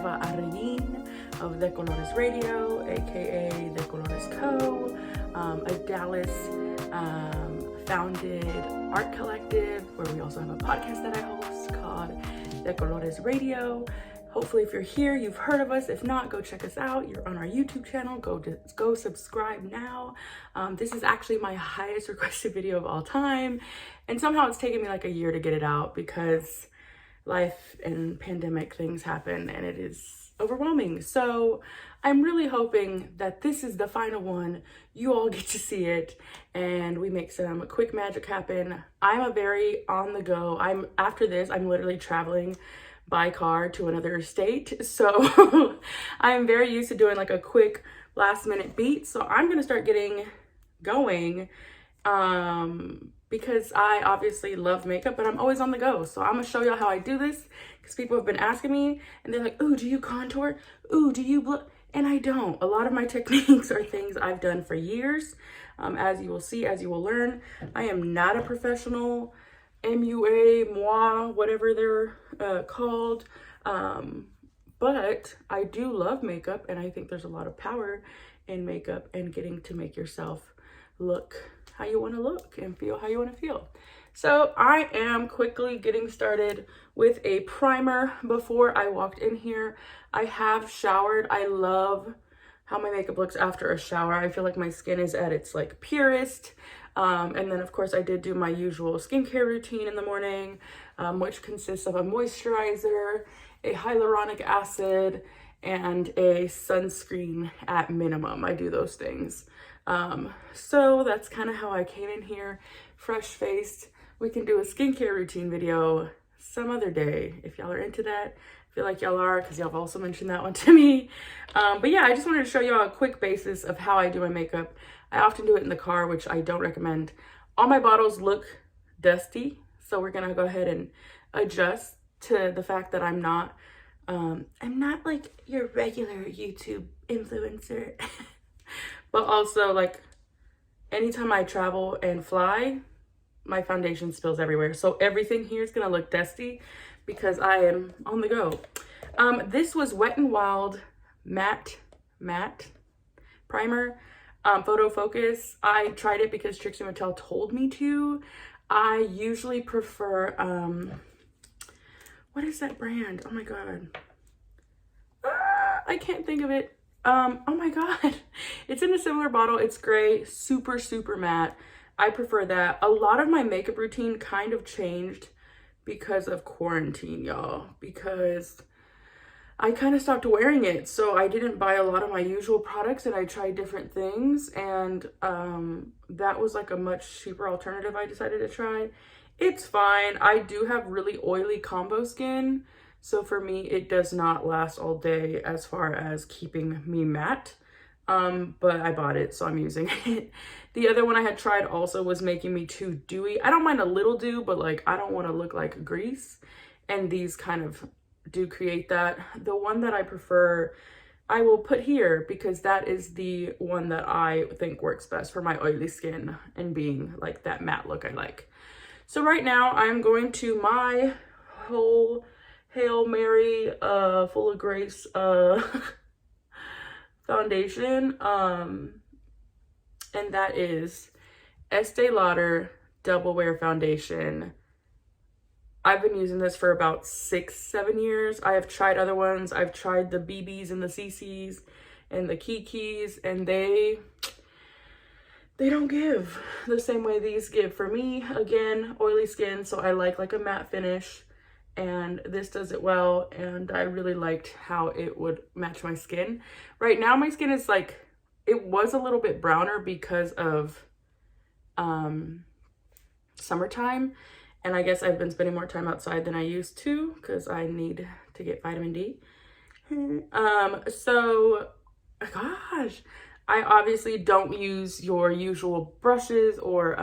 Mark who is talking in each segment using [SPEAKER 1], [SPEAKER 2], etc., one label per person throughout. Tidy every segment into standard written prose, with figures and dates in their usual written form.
[SPEAKER 1] Arreguin of De Colores Radio, aka De Colores Co., a Dallas founded art collective where we also have a podcast that I host called De Colores Radio. Hopefully if you're here, you've heard of us. If not, go check us out. You're on our YouTube channel. Go subscribe now. This is actually my highest requested video of all time. And somehow it's taken me like a year to get it out because life and pandemic things happen and it is overwhelming. So I'm really hoping that this is the final one. You all get to see it and we make some quick magic happen. I'm a very on the go. After this, I'm literally traveling by car to another state. So I'm very used to doing like a quick last minute beat. So I'm gonna start getting going because I obviously love makeup, but I'm always on the go. So I'm gonna show y'all how I do this because people have been asking me and they're like, ooh, do you contour? Ooh, do you And I don't. A lot of my techniques are things I've done for years. As you will see, as you will learn, I am not a professional MUA, moi, whatever they're called. But I do love makeup and I think there's a lot of power in makeup and getting to make yourself look how you want to look and feel how you want to feel. So I am quickly getting started with a primer. Before I walked in here, I have showered. I love how my makeup looks after a shower. I feel like my skin is at its like purest. And then of course I did do my usual skincare routine in the morning, which consists of a moisturizer, a hyaluronic acid, and a sunscreen at minimum. I do those things. So that's kind of how I came in here, fresh faced. We can do a skincare routine video some other day if y'all are into that. I feel like y'all are because y'all have also mentioned that one to me. But yeah, I just wanted to show y'all a quick basis of how I do my makeup. I often do it in the car, which I don't recommend. All my bottles look dusty, so we're gonna go ahead and adjust to the fact that I'm not like your regular YouTube influencer. But also, like, anytime I travel and fly, my foundation spills everywhere. So everything here is gonna look dusty because I am on the go. This was Wet n Wild matte primer. Photo Focus. I tried it because Trixie Mattel told me to. I usually prefer, what is that brand? Oh my God. I can't think of it. Oh my God. It's in a similar bottle. It's gray, super, super matte. I prefer that. A lot of my makeup routine kind of changed because of quarantine, y'all, because I kind of stopped wearing it. So I didn't buy a lot of my usual products and I tried different things. And that was like a much cheaper alternative I decided to try. It's fine. I do have really oily combo skin. So for me, it does not last all day as far as keeping me matte. But I bought it, so I'm using it. The other one I had tried also was making me too dewy. I don't mind a little dew, but like I don't want to look like grease. And these kind of do create that. The one that I prefer, I will put here because that is the one that I think works best for my oily skin and being like that matte look I like. So right now I'm going to my whole Hail Mary, full of grace, foundation. And that is Estee Lauder Double Wear Foundation. I've been using this for about 6-7 years. I have tried other ones. I've tried the BBs and the CCs and the Kikis, and they don't give the same way these give. For me, again, oily skin, so I like a matte finish, and this does it well, and I really liked how it would match my skin. Right now, my skin is like, it was a little bit browner because of summertime. And I guess I've been spending more time outside than I used to because I need to get vitamin D. So, gosh, I obviously don't use your usual brushes or,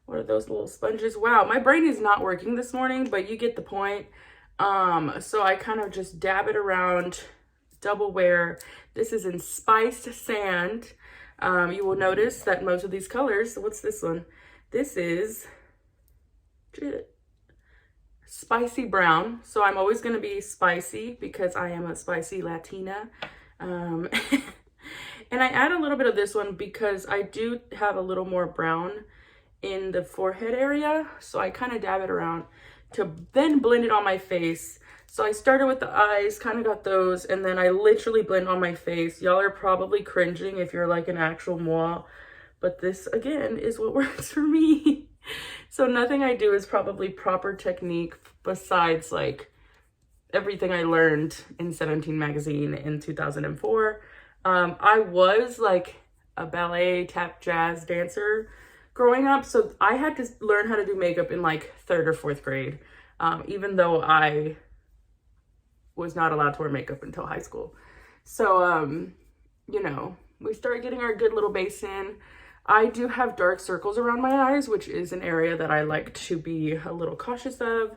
[SPEAKER 1] what are those little sponges? Wow, my brain is not working this morning, but you get the point. So I kind of just dab it around, double wear. This is in Spiced Sand. You will notice that most of these colors, what's this one? This is spicy brown. So I'm always going to be spicy because I am a spicy Latina. And I add a little bit of this one because I do have a little more brown in the forehead area. So I kind of dab it around to then blend it on my face. So I started with the eyes, kind of got those, and then I literally blend on my face. Y'all are probably cringing if you're like an actual moi, but this again is what works for me. So nothing I do is probably proper technique besides like everything I learned in 17 magazine in 2004. I was like a ballet, tap, jazz dancer growing up. So I had to learn how to do makeup in like 3rd or 4th grade, even though I was not allowed to wear makeup until high school. So, you know, we start getting our good little base in. I do have dark circles around my eyes, which is an area that I like to be a little cautious of.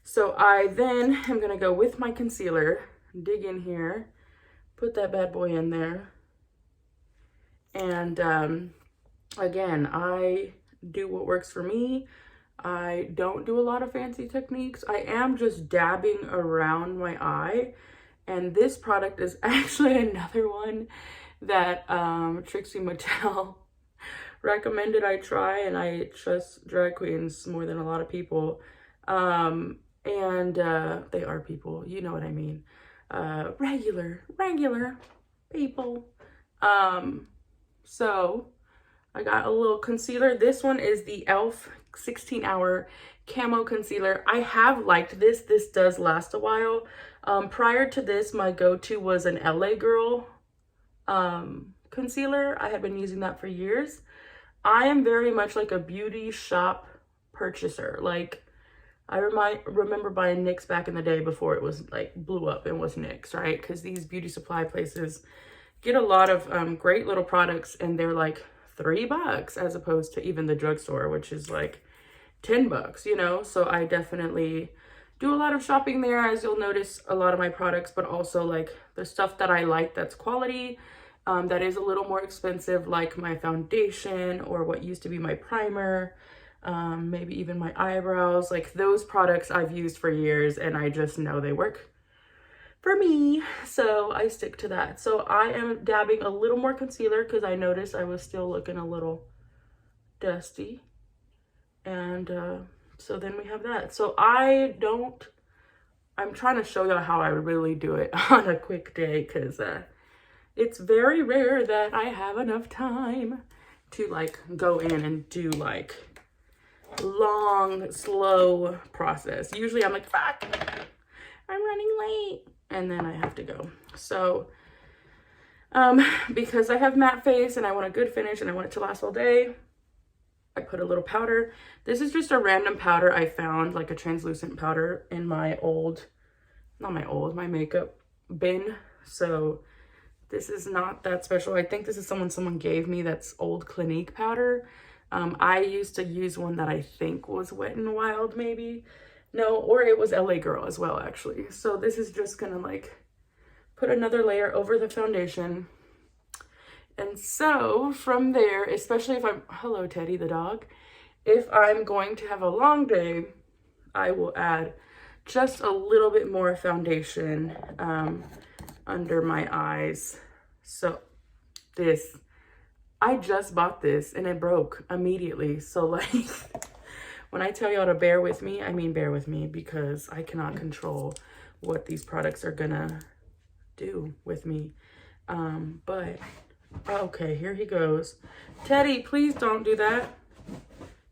[SPEAKER 1] So I then am going to go with my concealer, dig in here, put that bad boy in there. And again, I do what works for me. I don't do a lot of fancy techniques. I am just dabbing around my eye. And this product is actually another one that Trixie Mattel recommended I try, and I trust drag queens more than a lot of people. And they are people, you know what I mean. Regular people. So I got a little concealer. This one is the e.l.f. 16-hour camo concealer. I have liked this. This does last a while. Prior to this, my go-to was an LA Girl concealer. I had been using that for years. I am very much like a beauty shop purchaser. Like, I remember buying NYX back in the day before it was like blew up and was NYX, right? Because these beauty supply places get a lot of great little products, and they're like $3 as opposed to even the drugstore, which is like $10, you know? So I definitely do a lot of shopping there, as you'll notice a lot of my products, but also like the stuff that I like that's quality, that is a little more expensive, like my foundation or what used to be my primer, maybe even my eyebrows. Like those products I've used for years and I just know they work for me, so I stick to that. So I am dabbing a little more concealer because I noticed I was still looking a little dusty. And so then we have that. So I'm trying to show y'all how I really do it on a quick day, because it's very rare that I have enough time to like go in and do like long, slow process. Usually I'm like, fuck, I'm running late. And then I have to go. So, because I have matte face and I want a good finish and I want it to last all day, I put a little powder. This is just a random powder I found, like a translucent powder in my my makeup bin. So this is not that special. I think this is someone gave me that's old Clinique powder. I used to use one that I think was Wet n Wild maybe. No, or it was LA Girl as well, actually. So this is just gonna like put another layer over the foundation. And so from there, especially if hello Teddy the dog, if I'm going to have a long day, I will add just a little bit more foundation under my eyes. So I just bought this and it broke immediately. So like, when I tell y'all to bear with me, I mean bear with me, because I cannot control what these products are gonna do with me. But, okay, here he goes. Teddy, please don't do that.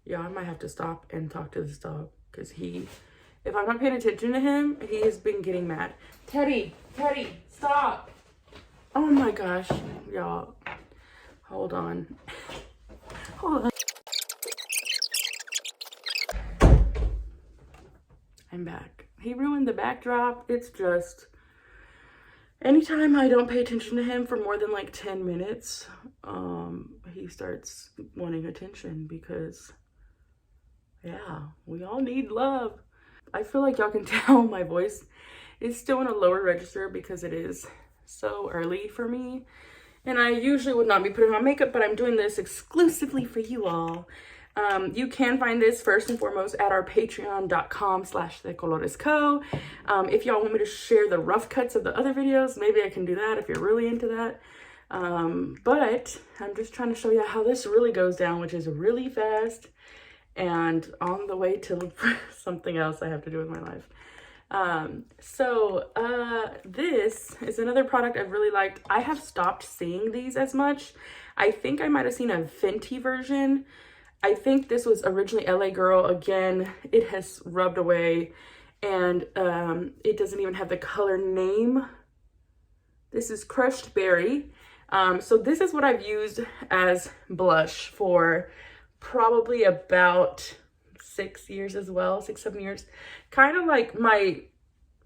[SPEAKER 1] Yeah, I might have to stop and talk to this dog, because if I'm not paying attention to him, he has been getting mad. Teddy, stop. Oh my gosh, y'all. Hold on. Hold on. I'm back. He ruined the backdrop. It's just, anytime I don't pay attention to him for more than like 10 minutes, he starts wanting attention, because yeah, we all need love. I feel like y'all can tell my voice is still in a lower register because it is so early for me. And I usually would not be putting on makeup, but I'm doing this exclusively for you all. You can find this first and foremost at our patreon.com/decoloresco. If y'all want me to share the rough cuts of the other videos, maybe I can do that if you're really into that. But I'm just trying to show you how this really goes down, which is really fast and on the way to look for something else I have to do with my life. This is another product I've really liked. I have stopped seeing these as much. I think I might have seen a Fenty version. I think this was originally LA Girl. Again, it has rubbed away, and it doesn't even have the color name. This is Crushed Berry. So this is what I've used as blush for probably about 6 years as well, 6-7 years. Kind of like my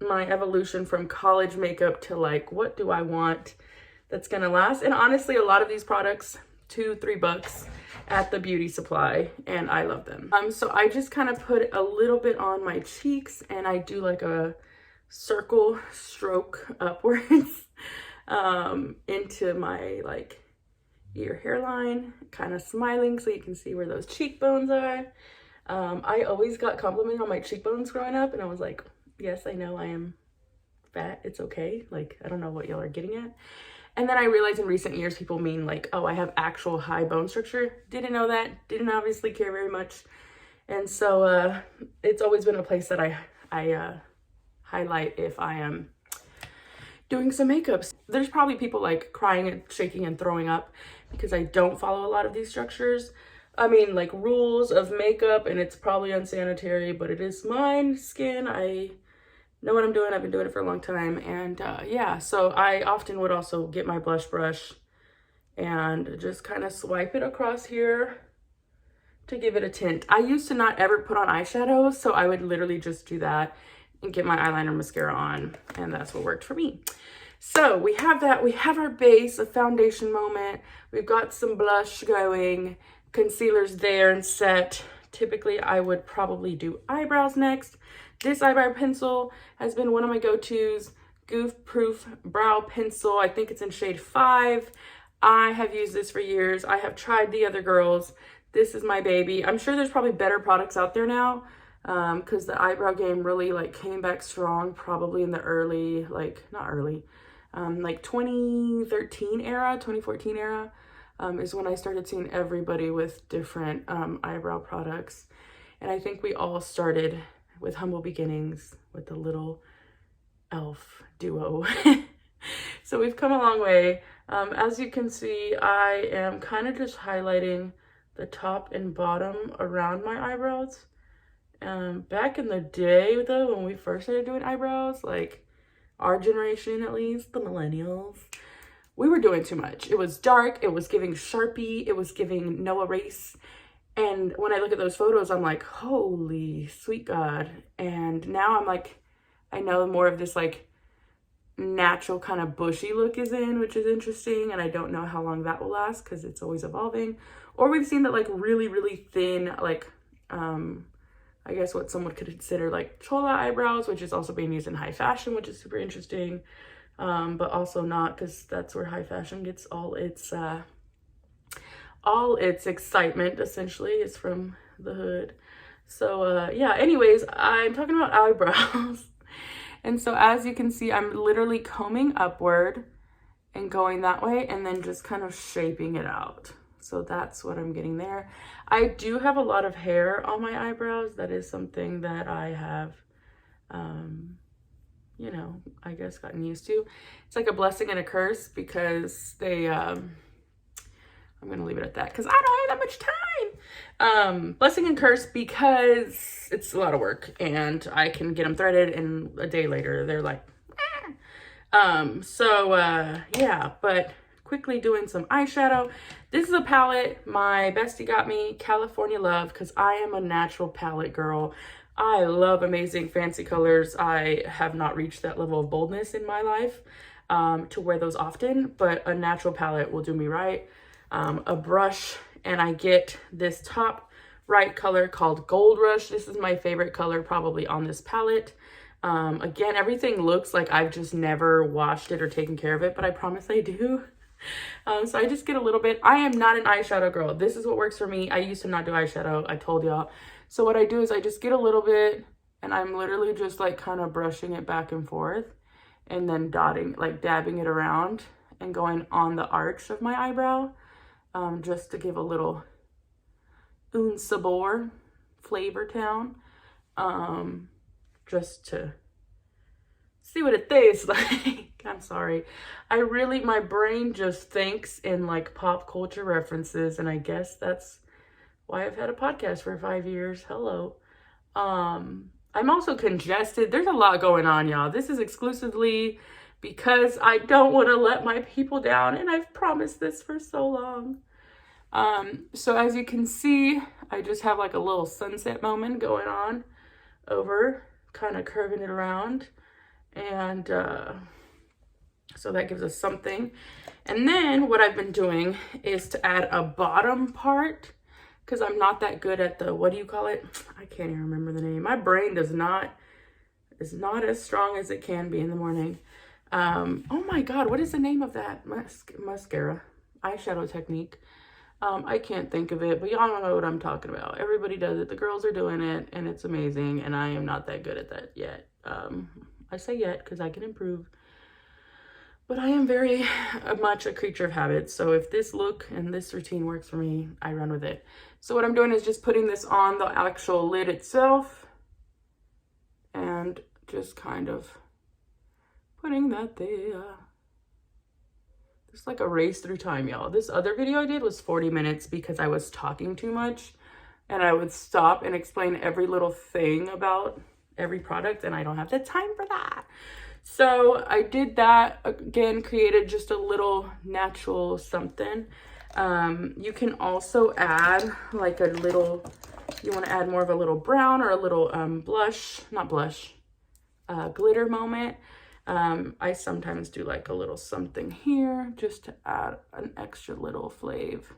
[SPEAKER 1] evolution from college makeup to like, what do I want that's gonna last? And honestly, a lot of these products, $2-3 at the beauty supply, and I love them. So I just kind of put a little bit on my cheeks, and I do like a circle stroke upwards into my like ear hairline, kind of smiling so you can see where those cheekbones are. I always got complimented on my cheekbones growing up, and I was like, yes, I know I am fat, it's okay. Like, I don't know what y'all are getting at. And then I realized in recent years people mean like, oh, I have actual high bone structure. Didn't know that, didn't obviously care very much. And so it's always been a place that I highlight if I am doing some makeups. There's probably people like crying and shaking and throwing up because I don't follow a lot of these structures. I mean, like rules of makeup, and it's probably unsanitary, but it is my skin. I know what I'm doing. I've been doing it for a long time. And yeah, so I often would also get my blush brush and just kind of swipe it across here to give it a tint. I used to not ever put on eyeshadow, so I would literally just do that and get my eyeliner mascara on, and that's what worked for me. So we have that. We have our base, a foundation moment. We've got some blush going, concealer's there and set. Typically, I would probably do eyebrows next. This eyebrow pencil has been one of my go-tos. Goof Proof Brow Pencil. I think it's in shade 5. I have used this for years. I have tried the other girls. This is my baby. I'm sure there's probably better products out there now, because the eyebrow game really like came back strong probably in the early, like 2013 era, 2014 era is when I started seeing everybody with different eyebrow products. And I think we all started with humble beginnings with the little elf duo. So we've come a long way. As you can see, I am kind of just highlighting the top and bottom around my eyebrows. Back in the day though, when we first started doing eyebrows, like our generation at least, the millennials, we were doing too much. It was dark, it was giving Sharpie, it was giving no erase. And when I look at those photos, I'm like, holy sweet God. And now I'm like, I know more of this like natural kind of bushy look is in, which is interesting. And I don't know how long that will last because it's always evolving. Or we've seen that like really, really thin, like, I guess what someone could consider like chola eyebrows, which is also being used in high fashion, which is super interesting. But also not, because that's where high fashion gets all its excitement, essentially, is from the hood. So yeah, anyways, I'm talking about eyebrows. And so as you can see, I'm literally combing upward and going that way and then just kind of shaping it out. So that's what I'm getting there. I do have a lot of hair on my eyebrows. That is something that I have, you know, I guess gotten used to. It's like a blessing and a curse because they, I'm gonna leave it at that because I don't have that much time. Blessing and curse because it's a lot of work and I can get them threaded and a day later they're like, yeah, but quickly doing some eyeshadow. This is a palette my bestie got me, California Love, because I am a natural palette girl. I love amazing fancy colors. I have not reached that level of boldness in my life to wear those often, but a natural palette will do me right. A brush, and I get this top right color called Gold Rush. This is my favorite color probably on this palette. Again, everything looks like I've just never washed it or taken care of it, but I promise I do. So I just get a little bit. I am not an eyeshadow girl. This is what works for me. I used to not do eyeshadow. I told y'all. So what I do is I just get a little bit and I'm literally just like kind of brushing it back and forth and then dotting, like dabbing it around and going on the arch of my eyebrow, just to give a little un sabor flavor town, just to see what it tastes like. I'm sorry. My brain just thinks in like pop culture references, and I guess that's why I've had a podcast for 5 years. Hello. I'm also congested. There's a lot going on, y'all. This is exclusively because I don't want to let my people down, and I've promised this for so long. So as you can see, I just have like a little sunset moment going on over, kind of curving it around. And so that gives us something. And then what I've been doing is to add a bottom part, because I'm not that good at the, what do you call it? I can't even remember the name. My brain is not as strong as it can be in the morning. Oh my God, what is the name of that mascara eyeshadow technique? I can't think of it, but y'all don't know what I'm talking about. Everybody does it. The girls are doing it, and it's amazing, and I am not that good at that yet. I say yet because I can improve. But I am very much a creature of habit. So if this look and this routine works for me, I run with it. So what I'm doing is just putting this on the actual lid itself and just kind of putting that there. It's like a race through time, y'all. This other video I did was 40 minutes because I was talking too much, and I would stop and explain every little thing about every product, and I don't have the time for that. So I did that again, created just a little natural something. You can also add like a little, you want to add more of a little brown or a little glitter moment. I sometimes do like a little something here just to add an extra little flavor.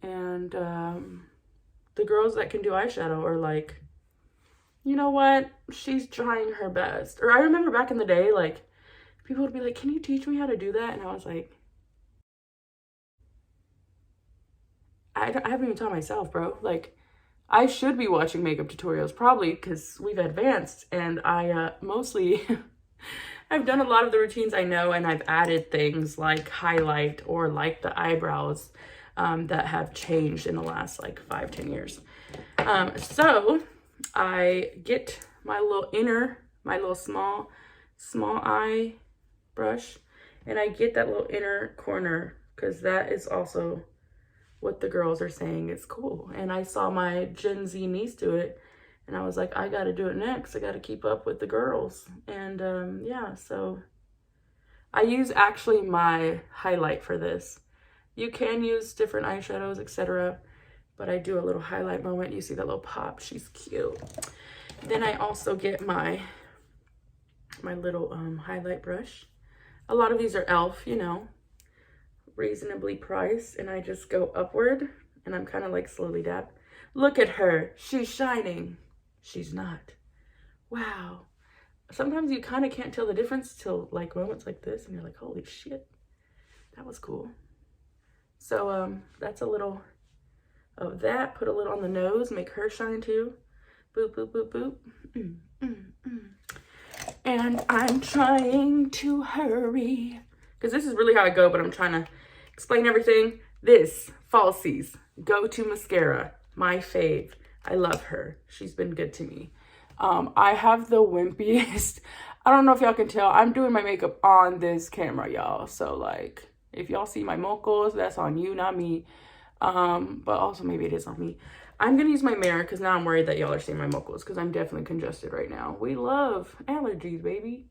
[SPEAKER 1] And the girls that can do eyeshadow are like, you know what? She's trying her best. Or I remember back in the day, like, people would be like, can you teach me how to do that? And I was like, I haven't even taught myself, bro. Like, I should be watching makeup tutorials probably because we've advanced. And I mostly, I've done a lot of the routines I know, and I've added things like highlight or like the eyebrows that have changed in the last like 5-10 years. So I get my little small eye brush, and I get that little inner corner because that is also what the girls are saying is cool. And I saw my Gen Z niece do it, and I was like, I got to do it next. I got to keep up with the girls. And yeah, so I use actually my highlight for this. You can use different eyeshadows, etc., but I do a little highlight moment. You see that little pop? She's cute. Then I also get my little highlight brush. A lot of these are e.l.f., you know, reasonably priced, and I just go upward, and I'm kind of like slowly dab. Look at her. She's shining. She's not. Wow. Sometimes you kind of can't tell the difference till like moments like this, and you're like, holy shit, that was cool. So that's a little of that. Put a little on the nose, make her shine too. Boop, boop, boop, boop. And I'm trying to hurry because this is really how I go, but I'm trying to explain everything. This Falsies go-to mascara, my fave. I love her. She's been good to me. I have the wimpiest. I don't know if y'all can tell. I'm doing my makeup on this camera, y'all. So like, if y'all see my mocos, that's on you, not me. But also maybe it is on me. I'm gonna use my mirror because now I'm worried that y'all are seeing my mocos because I'm definitely congested right now. We love allergies, baby.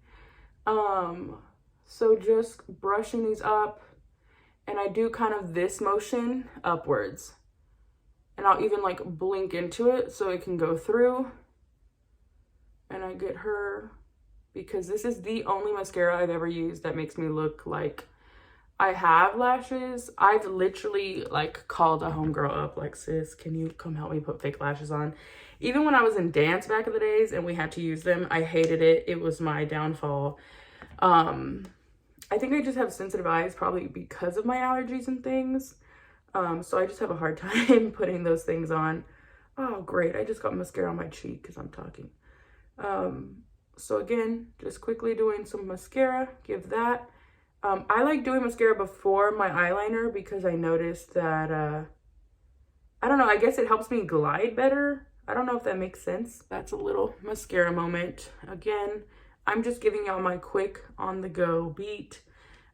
[SPEAKER 1] So just brushing these up, and I do kind of this motion upwards, and I'll even like blink into it so it can go through. And I get her because this is the only mascara I've ever used that makes me look like I have lashes. I've literally like called a homegirl up like, sis, can you come help me put fake lashes on? Even when I was in dance back in the days and we had to use them, I hated it. It was my downfall. I think I just have sensitive eyes, probably because of my allergies and things. So I just have a hard time putting those things on. Oh, great. I just got mascara on my cheek because I'm talking. So again, just quickly doing some mascara, give that. I like doing mascara before my eyeliner because I noticed that, I don't know, I guess it helps me glide better. I don't know if that makes sense. That's a little mascara moment. Again, I'm just giving y'all my quick on the go beat.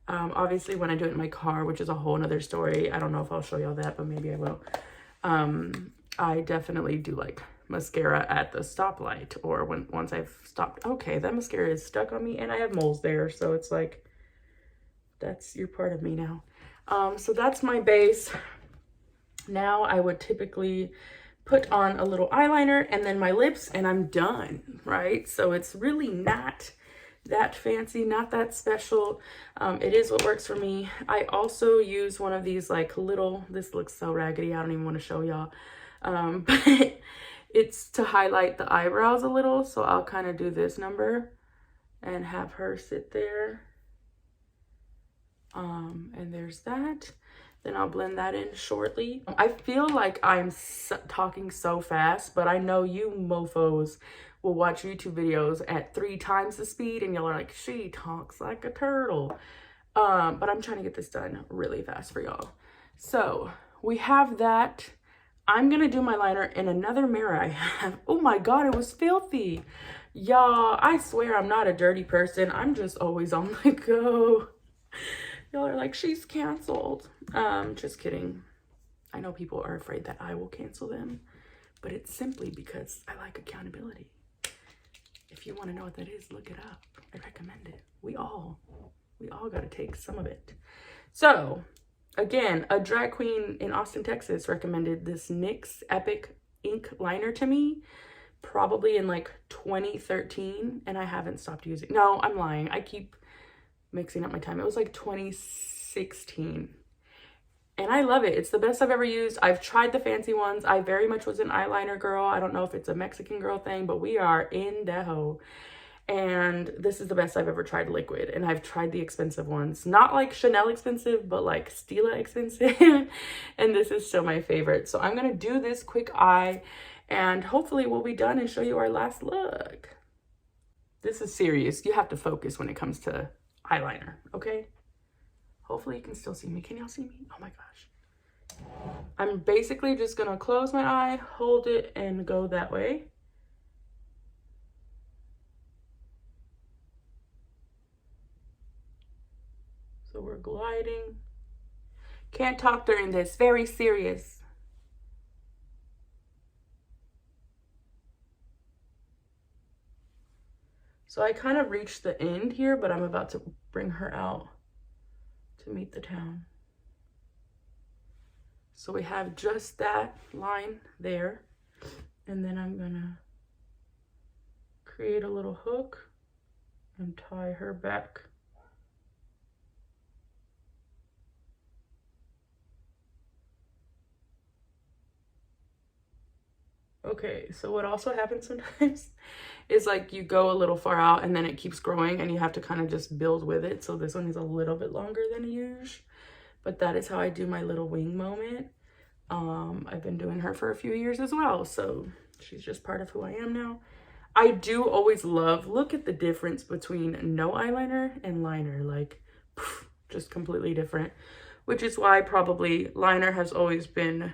[SPEAKER 1] Obviously when I do it in my car, which is a whole nother story. I don't know if I'll show y'all that, but maybe I will. I definitely do like mascara at the stoplight or once I've stopped. Okay, that mascara is stuck on me and I have moles there. So it's like, you're part of me now. So that's my base. Now I would typically put on a little eyeliner and then my lips and I'm done, right? So it's really not that fancy, not that special. It is what works for me. I also use one of these like little, this looks so raggedy, I don't even want to show y'all. But it's to highlight the eyebrows a little. So I'll kind of do this number and have her sit there. And there's that. Then I'll blend that in shortly. I feel like I'm talking so fast, but I know you mofos will watch YouTube videos at 3 times the speed and y'all are like, she talks like a turtle. But I'm trying to get this done really fast for y'all. So we have that. I'm gonna do my liner in another mirror I have. Oh my God, it was filthy. Y'all, I swear I'm not a dirty person. I'm just always on the go. Y'all are like, she's canceled. Just kidding. I know people are afraid that I will cancel them, but it's simply because I like accountability. If you want to know what that is, look it up. I recommend it. We all got to take some of it. So again, a drag queen in Austin, Texas recommended this NYX Epic Ink Liner to me, probably in like 2013, and I haven't stopped using. No, I'm lying. I keep mixing up my time. It was like 2016. And I love it. It's the best I've ever used. I've tried the fancy ones. I very much was an eyeliner girl. I don't know if it's a Mexican girl thing, but we are in the hoe. And this is the best I've ever tried liquid. And I've tried the expensive ones. Not like Chanel expensive, but like Stila expensive. And this is still my favorite. So I'm going to do this quick eye and hopefully we'll be done and show you our last look. This is serious. You have to focus when it comes to eyeliner, okay? Hopefully you can still see me. Can y'all see me? Oh my gosh. I'm basically just gonna close my eye, hold it, and go that way. So we're gliding. Can't talk during this, very serious. So I kind of reached the end here, but I'm about to bring her out to meet the town. So we have just that line there. And then I'm gonna create a little hook and tie her back. Okay, so what also happens sometimes is like you go a little far out and then it keeps growing and you have to kind of just build with it. So this one is a little bit longer than usual, but that is how I do my little wing moment. I've been doing her for a few years as well, so she's just part of who I am now. I do always love, look at the difference between no eyeliner and liner, like just completely different, which is why probably liner has always been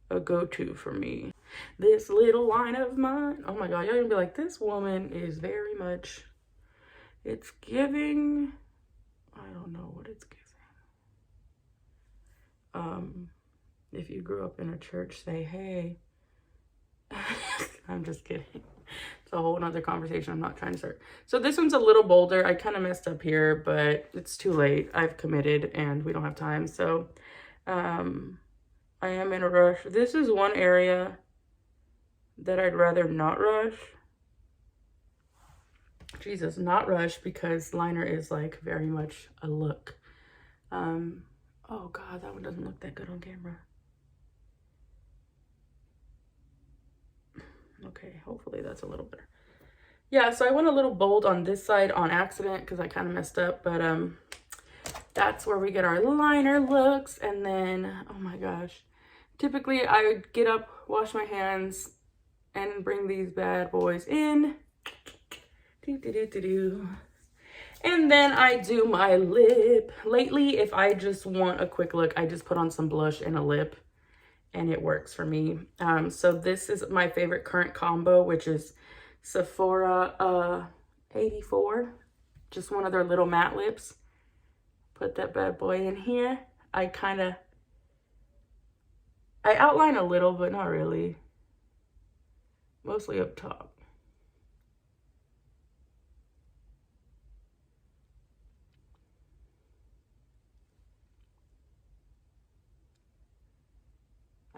[SPEAKER 1] a go-to for me. This little line of mine, oh my God, y'all gonna be like, this woman is very much, it's giving, I don't know what it's giving. If you grew up in a church, say hey. I'm just kidding. It's a whole nother conversation I'm not trying to start. So this one's a little bolder. I kind of messed up here, but it's too late. I've committed and we don't have time. So I am in a rush. This is one area that I'd rather not rush. Jesus, not rush, because liner is like very much a look. Oh God, that one doesn't look that good on camera. Okay, hopefully that's a little better. yeah, so I went a little bold on this side on accident because I kind of messed up, but that's where we get our liner looks. And then, oh my gosh, typically I would get up, wash my hands, and bring these bad boys in. And then I do my lip. Lately, if I just want a quick look, I just put on some blush and a lip, and it works for me. So this is my favorite current combo, which is Sephora 84. Just one of their little matte lips. Put that bad boy in here. I outline a little, but not really. Mostly up top.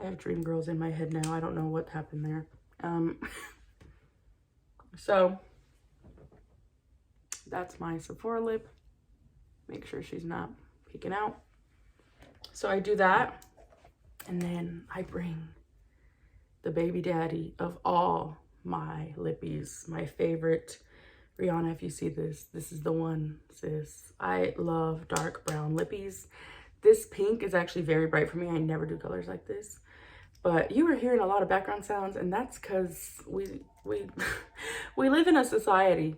[SPEAKER 1] I have dream girls in my head now. I don't know what happened there. So that's my Sephora lip. Make sure she's not peeking out. So I do that, and then I bring the baby daddy of all my lippies, my favorite. Rihanna, if you see this, this is the one, sis. I love dark brown lippies. This pink is actually very bright for me. I never do colors like this. But you were hearing a lot of background sounds, and that's because we live in a society.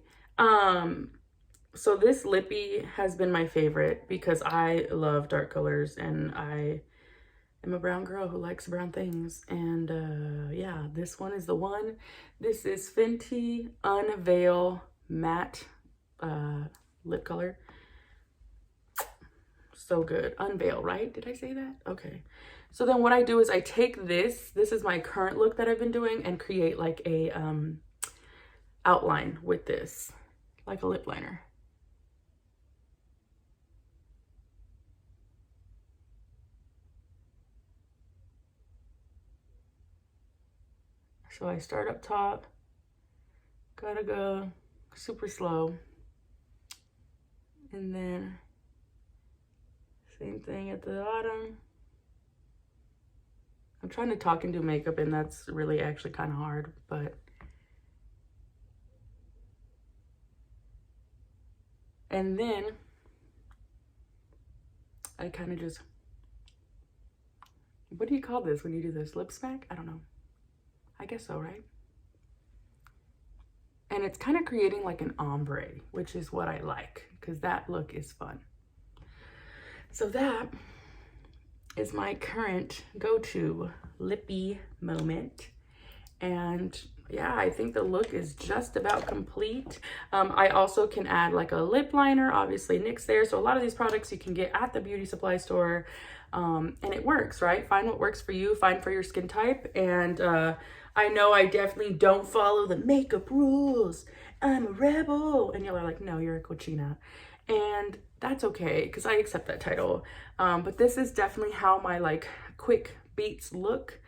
[SPEAKER 1] So this lippy has been my favorite because I love dark colors, and I am a brown girl who likes brown things. And yeah, this one is the one. This is Fenty Unveil Matte lip color. So good. Unveil, right? Did I say that? Okay. So then what I do is I take this is my current look that I've been doing, and create like a outline with this, like a lip liner. So I start up top, gotta go super slow, and then same thing at the bottom. I'm trying to talk and do makeup, and that's really actually kind of hard, but and then I kind of just, what do you call this when you do this? Lip smack? I don't know. I guess so, right? And it's kind of creating like an ombre, which is what I like, because that look is fun. So that is my current go-to lippy moment. And yeah, I think the look is just about complete. I also can add like a lip liner, obviously NYX there. So a lot of these products you can get at the beauty supply store, and it works, right? Find what works for you, find for your skin type. And I know I definitely don't follow the makeup rules. I'm a rebel. And y'all are like, no, you're a cochina. And that's okay, because I accept that title. But this is definitely how my like quick beats look.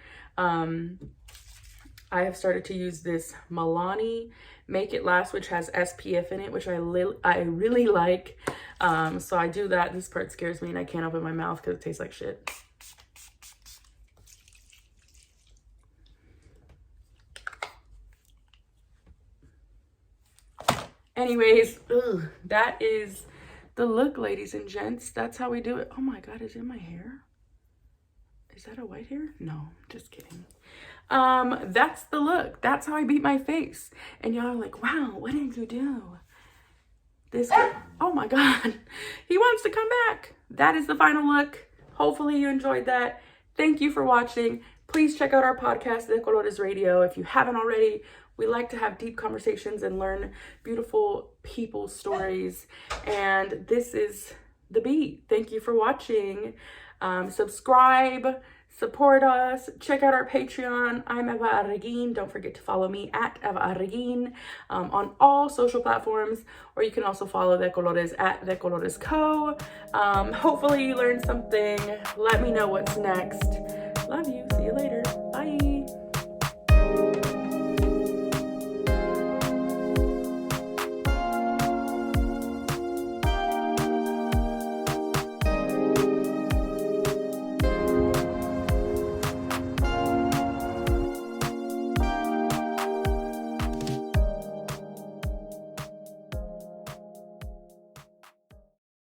[SPEAKER 1] I have started to use this Milani Make It Last, which has SPF in it, which I really like. So I do that. This part scares me and I can't open my mouth because it tastes like shit. Anyways, that is the look, ladies and gents. That's how we do it. Oh my God, is it my hair? Is that a white hair? No, just kidding. That's the look. That's how I beat my face. And y'all are like, wow, what did you do? This guy, oh my God, he wants to come back. That is the final look. Hopefully you enjoyed that. Thank you for watching. Please check out our podcast, De Colores Radio, if you haven't already. We like to have deep conversations and learn beautiful people's stories. And this is the beat. Thank you for watching. Subscribe, support us, check out our Patreon. I'm Eva Arreguin. Don't forget to follow me at Eva Arreguin on all social platforms, or you can also follow De Colores at De Colores Co. Hopefully you learned something. Let me know what's next. Love you.